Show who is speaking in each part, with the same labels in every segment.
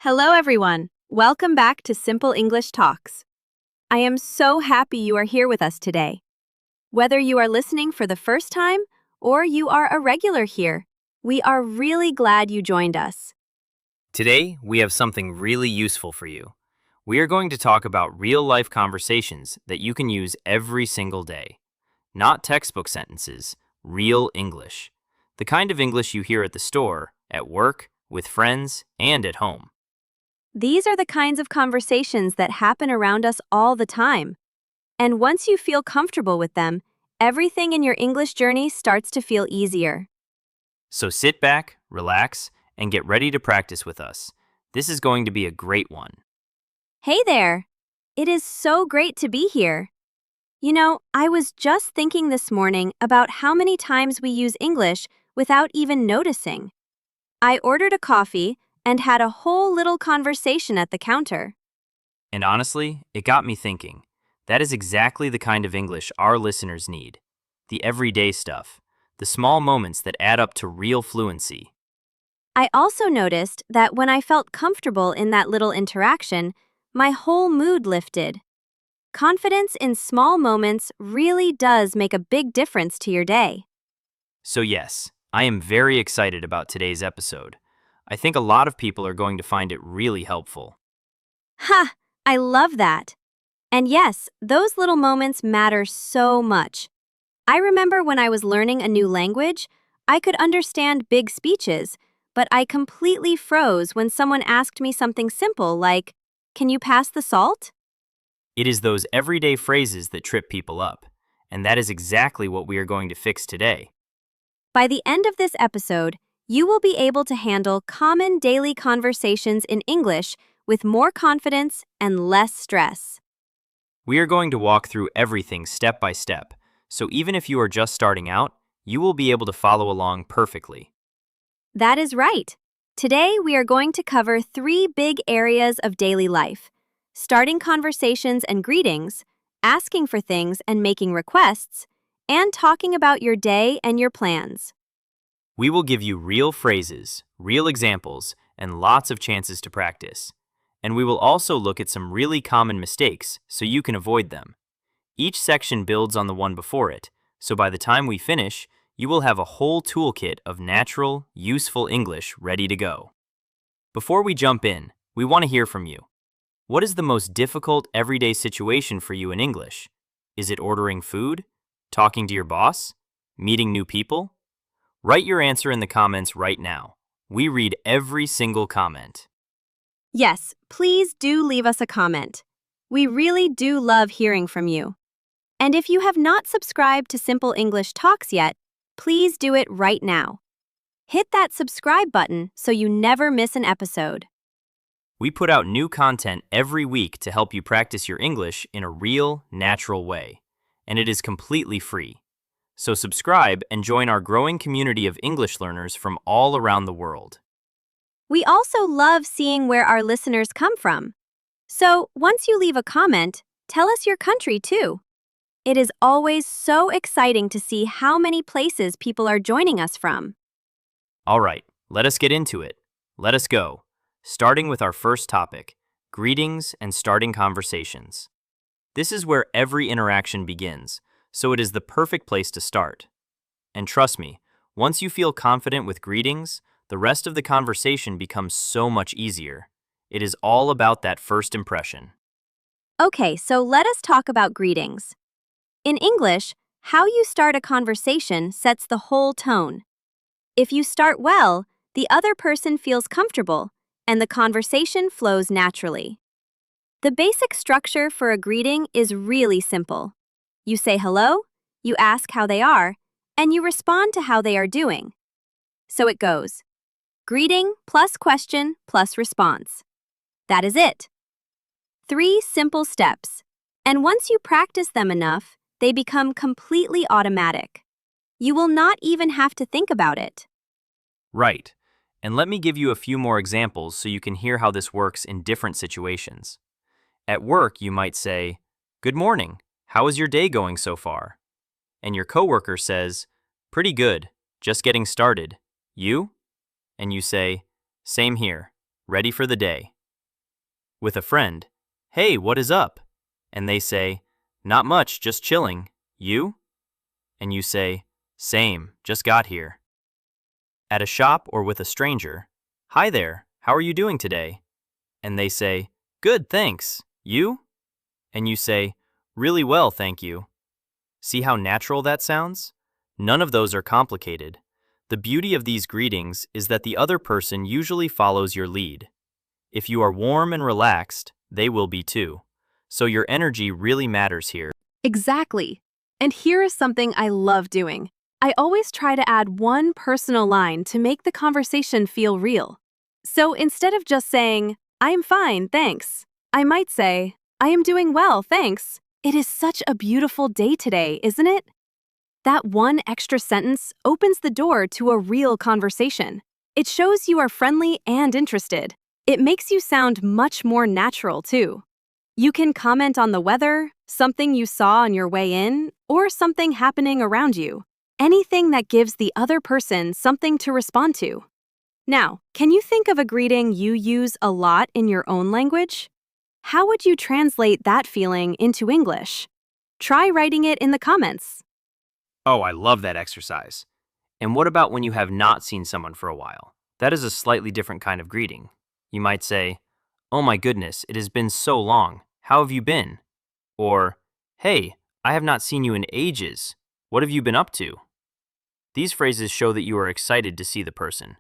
Speaker 1: Hello, everyone. Welcome back to Simple English Talks. I am so happy you are here with us today. Whether you are listening for the first time or you are a regular here, we are really glad you joined us.
Speaker 2: Today, we have something really useful for you. We are going to talk about real-life conversations that you can use every single day. Not textbook sentences, real English. The kind of English you hear at the store, at work, with friends, and at home.
Speaker 1: These are the kinds of conversations that happen around us all the time. And once you feel comfortable with them, everything in your English journey starts to feel easier.
Speaker 2: So sit back, relax, and get ready to practice with us. This is going to be a great one.
Speaker 1: Hey there! It is so great to be here. I was just thinking this morning about how many times we use English without even noticing. I ordered a coffee and had a whole little conversation at the counter.
Speaker 2: And honestly, it got me thinking. That is exactly the kind of English our listeners need. The everyday stuff. The small moments that add up to real fluency.
Speaker 1: I also noticed that when I felt comfortable in that little interaction, my whole mood lifted. Confidence in small moments really does make a big difference to your day.
Speaker 2: So yes, I am very excited about today's episode. I think a lot of people are going to find it really helpful.
Speaker 1: Ha! I love that. And yes, those little moments matter so much. I remember when I was learning a new language, I could understand big speeches, but I completely froze when someone asked me something simple like, "Can you pass the salt?"
Speaker 2: It is those everyday phrases that trip people up, and that is exactly what we are going to fix today.
Speaker 1: By the end of this episode, you will be able to handle common daily conversations in English with more confidence and less stress.
Speaker 2: We are going to walk through everything step by step, so even if you are just starting out, you will be able to follow along perfectly.
Speaker 1: That is right. Today, we are going to cover 3 big areas of daily life: starting conversations and greetings, asking for things and making requests, and talking about your day and your plans.
Speaker 2: We will give you real phrases, real examples, and lots of chances to practice. And we will also look at some really common mistakes so you can avoid them. Each section builds on the one before it, so by the time we finish, you will have a whole toolkit of natural, useful English ready to go. Before we jump in, we want to hear from you. What is the most difficult everyday situation for you in English? Is it ordering food? Talking to your boss? Meeting new people? Write your answer in the comments right now. We read every single comment.
Speaker 1: Yes, please do leave us a comment. We really do love hearing from you. And if you have not subscribed to Simple English Talks yet, please do it right now. Hit that subscribe button so you never miss an episode.
Speaker 2: We put out new content every week to help you practice your English in a real, natural way, and it is completely free. So subscribe and join our growing community of English learners from all around the world.
Speaker 1: We also love seeing where our listeners come from. So once you leave a comment, tell us your country too. It is always so exciting to see how many places people are joining us from.
Speaker 2: All right, let us get into it. Let us go. Starting with our first topic, greetings and starting conversations. This is where every interaction begins, so it is the perfect place to start. And trust me, once you feel confident with greetings, the rest of the conversation becomes so much easier. It is all about that first impression.
Speaker 1: Okay, so let us talk about greetings. In English, how you start a conversation sets the whole tone. If you start well, the other person feels comfortable, and the conversation flows naturally. The basic structure for a greeting is really simple. You say hello, you ask how they are, and you respond to how they are doing. So it goes: greeting plus question plus response. That is it. 3 simple steps. And once you practice them enough, they become completely automatic. You will not even have to think about it.
Speaker 2: Right. And let me give you a few more examples so you can hear how this works in different situations. At work, you might say, "Good morning. How is your day going so far?" And your coworker says, "Pretty good. Just getting started. You?" And you say, "Same here. ready for the day. With a friend, hey, what is up? And they say, not much, just chilling. You? And you say, same, just got here. At a shop or with a stranger, hi there, how are you doing today? And they say, good, thanks. You? And you say, really well, thank you. See how natural that sounds? None of those are complicated. The beauty of these greetings is that the other person usually follows your lead. If you are warm and relaxed, they will be too. So your energy really matters here.
Speaker 1: Exactly. And here is something I love doing. I always try to add one personal line to make the conversation feel real. So instead of just saying, I am fine, thanks, I might say, I am doing well, thanks. It is such a beautiful day today, isn't it? That one extra sentence opens the door to a real conversation. It shows you are friendly and interested. It makes you sound much more natural, too. You can comment on the weather, something you saw on your way in, or something happening around you. Anything that gives the other person something to respond to. Now, can you think of a greeting you use a lot in your own language? How would you translate that feeling into English? Try writing it in the comments.
Speaker 2: Oh, I love that exercise. And what about when you have not seen someone for a while? That is a slightly different kind of greeting. You might say, oh my goodness, it has been so long. How have you been? Or, hey, I have not seen you in ages. What have you been up to? These phrases show that you are excited to see the person.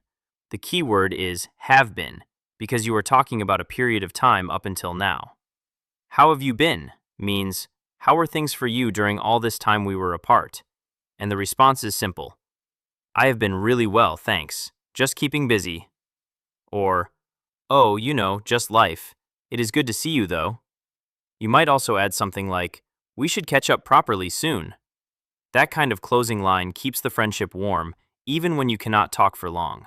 Speaker 2: The key word is have been, because you are talking about a period of time up until now. How have you been means, how are things for you during all this time we were apart? And the response is simple. I have been really well, thanks. Just keeping busy. Or, oh, you know, just life. It is good to see you, though. You might also add something like, we should catch up properly soon. That kind of closing line keeps the friendship warm, even when you cannot talk for long.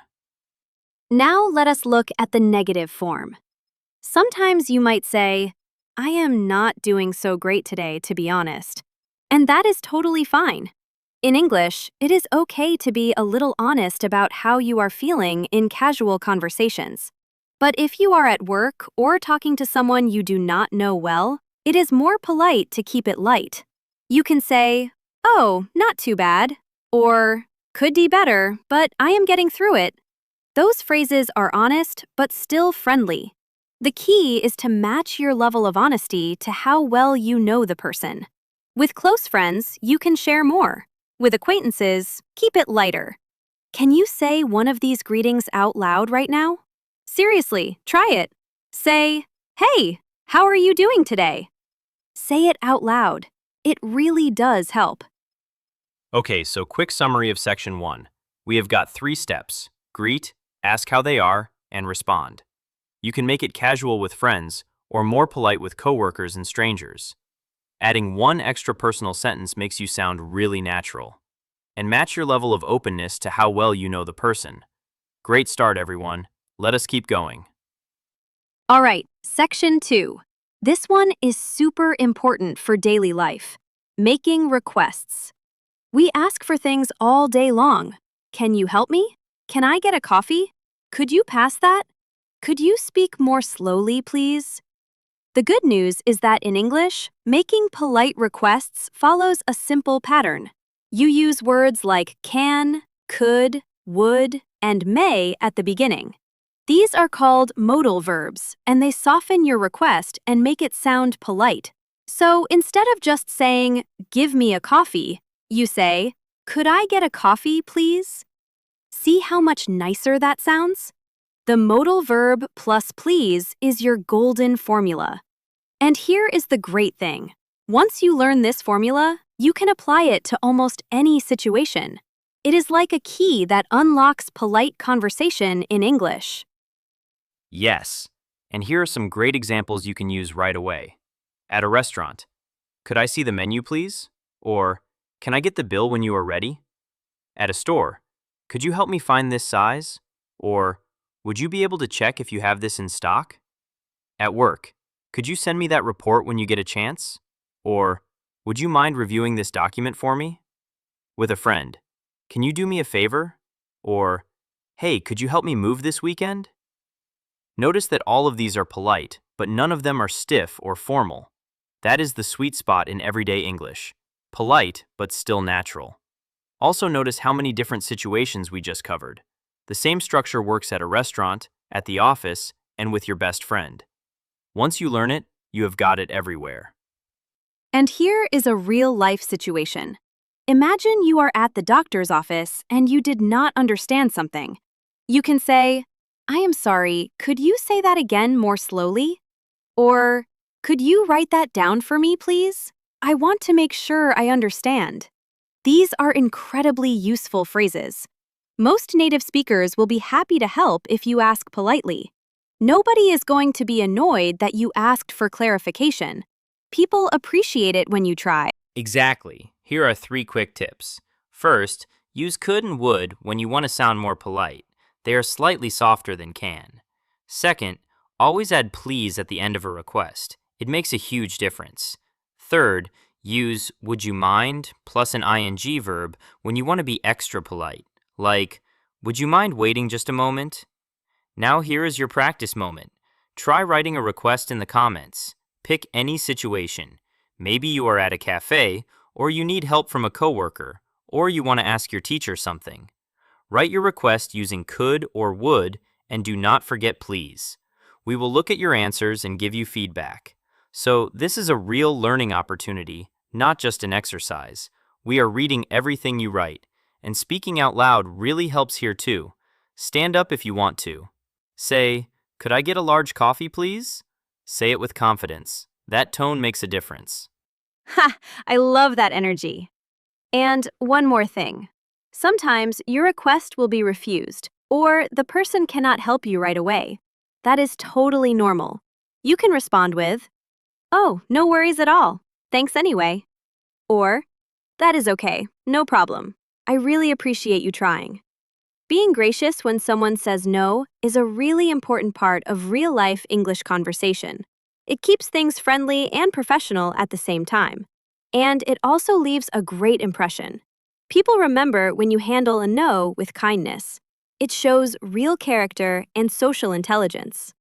Speaker 1: Now let us look at the negative form. Sometimes you might say, I am not doing so great today, to be honest. And that is totally fine. In English, it is okay to be a little honest about how you are feeling in casual conversations. But if you are at work or talking to someone you do not know well, it is more polite to keep it light. You can say, oh, not too bad, or could be better, but I am getting through it. Those phrases are honest, but still friendly. The key is to match your level of honesty to how well you know the person. With close friends, you can share more. With acquaintances, keep it lighter. Can you say one of these greetings out loud right now? Seriously, try it. Say, hey, how are you doing today? Say it out loud. It really does help.
Speaker 2: Okay, so quick summary of section 1. We have got 3 steps: greet, ask how they are, and respond. You can make it casual with friends or more polite with coworkers and strangers. Adding one extra personal sentence makes you sound really natural. And match your level of openness to how well you know the person. Great start, everyone. Let us keep going.
Speaker 1: All right, section 2. This one is super important for daily life. Making requests. We ask for things all day long. Can you help me? Can I get a coffee? Could you pass that? Could you speak more slowly, please? The good news is that in English, making polite requests follows a simple pattern. You use words like can, could, would, and may at the beginning. These are called modal verbs, and they soften your request and make it sound polite. So instead of just saying, give me a coffee, you say, could I get a coffee, please? See how much nicer that sounds? The modal verb plus please is your golden formula. And here is the great thing. Once you learn this formula, you can apply it to almost any situation. It is like a key that unlocks polite conversation in English.
Speaker 2: Yes, and here are some great examples you can use right away. At a restaurant, could I see the menu, please? Or, can I get the bill when you are ready? At a store, could you help me find this size? Or, would you be able to check if you have this in stock? At work, could you send me that report when you get a chance? Or, would you mind reviewing this document for me? With a friend, can you do me a favor? Or, hey, could you help me move this weekend? Notice that all of these are polite, but none of them are stiff or formal. That is the sweet spot in everyday English. Polite, but still natural. Also notice how many different situations we just covered. The same structure works at a restaurant, at the office, and with your best friend. Once you learn it, you have got it everywhere.
Speaker 1: And here is a real-life situation. Imagine you are at the doctor's office and you did not understand something. You can say, "I am sorry, could you say that again more slowly?" Or, "Could you write that down for me, please? I want to make sure I understand." These are incredibly useful phrases. Most native speakers will be happy to help if you ask politely. Nobody is going to be annoyed that you asked for clarification. People appreciate it when you try.
Speaker 2: Exactly. Here are 3 quick tips. First, use could and would when you want to sound more polite. They are slightly softer than can. Second, always add please at the end of a request. It makes a huge difference. Third, use would you mind plus an ing verb when you want to be extra polite. Like, would you mind waiting just a moment? Now here is your practice moment. Try writing a request in the comments. Pick any situation. Maybe you are at a cafe, or you need help from a coworker, or you want to ask your teacher something. Write your request using could or would, and do not forget please. We will look at your answers and give you feedback. So this is a real learning opportunity, not just an exercise. We are reading everything you write, and speaking out loud really helps here too. Stand up if you want to. Say, "Could I get a large coffee, please?" Say it with confidence. That tone makes a difference.
Speaker 1: Ha! I love that energy. And one more thing. Sometimes your request will be refused, or the person cannot help you right away. That is totally normal. You can respond with, "Oh, no worries at all. Thanks anyway." Or, "That is okay. No problem. I really appreciate you trying." Being gracious when someone says no is a really important part of real-life English conversation. It keeps things friendly and professional at the same time. And it also leaves a great impression. People remember when you handle a no with kindness. It shows real character and social intelligence.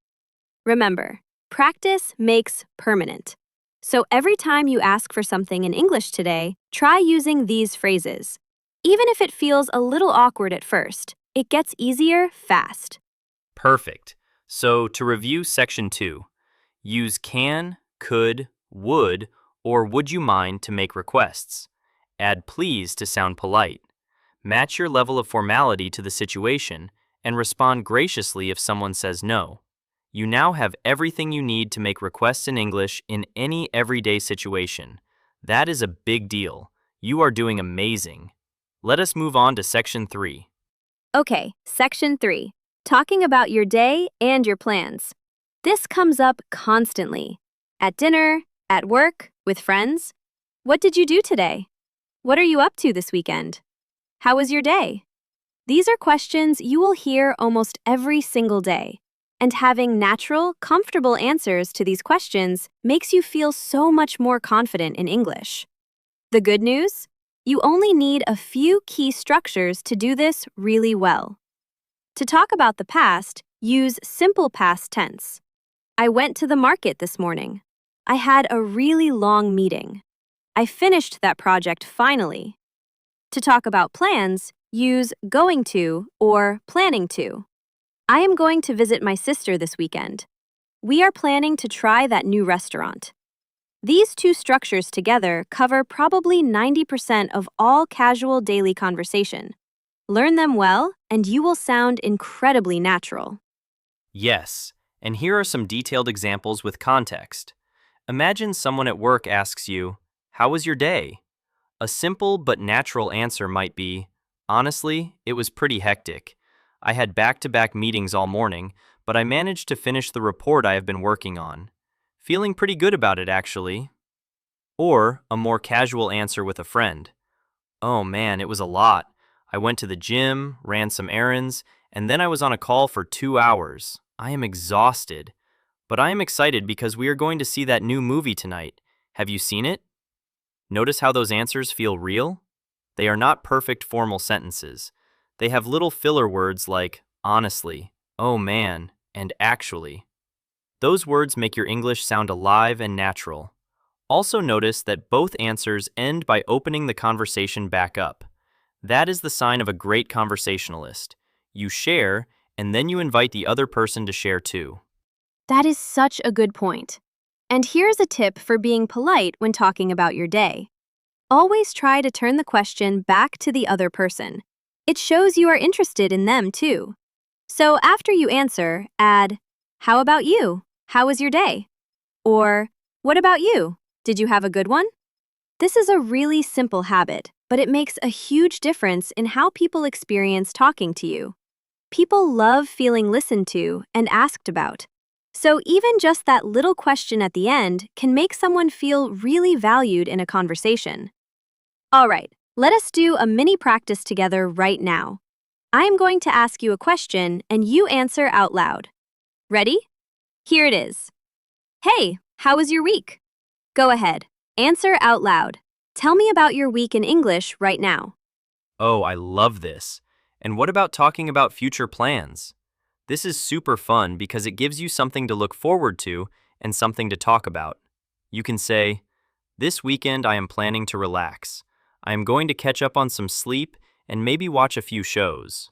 Speaker 1: Remember, practice makes permanent. So every time you ask for something in English today, try using these phrases. Even if it feels a little awkward at first, it gets easier fast.
Speaker 2: Perfect. So to review section 2, use can, could, would, or would you mind to make requests. Add please to sound polite. Match your level of formality to the situation and respond graciously if someone says no. You now have everything you need to make requests in English in any everyday situation. That is a big deal. You are doing amazing. Let us move on to section 3.
Speaker 1: Okay, section 3. Talking about your day and your plans. This comes up constantly. At dinner, at work, with friends. What did you do today? What are you up to this weekend? How was your day? These are questions you will hear almost every single day. And having natural, comfortable answers to these questions makes you feel so much more confident in English. The good news? You only need a few key structures to do this really well. To talk about the past, use simple past tense. I went to the market this morning. I had a really long meeting. I finished that project finally. To talk about plans, use going to or planning to. I am going to visit my sister this weekend. We are planning to try that new restaurant. These two structures together cover probably 90% of all casual daily conversation. Learn them well, and you will sound incredibly natural.
Speaker 2: Yes, and here are some detailed examples with context. Imagine someone at work asks you, "How was your day?" A simple but natural answer might be, "Honestly, it was pretty hectic. I had back-to-back meetings all morning, but I managed to finish the report I have been working on. Feeling pretty good about it, actually." Or a more casual answer with a friend. "Oh man, it was a lot. I went to the gym, ran some errands, and then I was on a call for 2 hours. I am exhausted. But I am excited because we are going to see that new movie tonight. Have you seen it?" Notice how those answers feel real? They are not perfect formal sentences. They have little filler words like honestly, oh man, and actually. Those words make your English sound alive and natural. Also notice that both answers end by opening the conversation back up. That is the sign of a great conversationalist. You share, and then you invite the other person to share too.
Speaker 1: That is such a good point. And here's a tip for being polite when talking about your day. Always try to turn the question back to the other person. It shows you are interested in them too. So after you answer, add, "How about you? How was your day?" Or, "What about you? Did you have a good one?" This is a really simple habit, but it makes a huge difference in how people experience talking to you. People love feeling listened to and asked about. So even just that little question at the end can make someone feel really valued in a conversation. All right, let us do a mini practice together right now. I am going to ask you a question and you answer out loud. Ready? Here it is. Hey, how was your week? Go ahead, answer out loud. Tell me about your week in English right now.
Speaker 2: Oh, I love this. And what about talking about future plans? This is super fun because it gives you something to look forward to and something to talk about. You can say, "This weekend I am planning to relax. I am going to catch up on some sleep and maybe watch a few shows."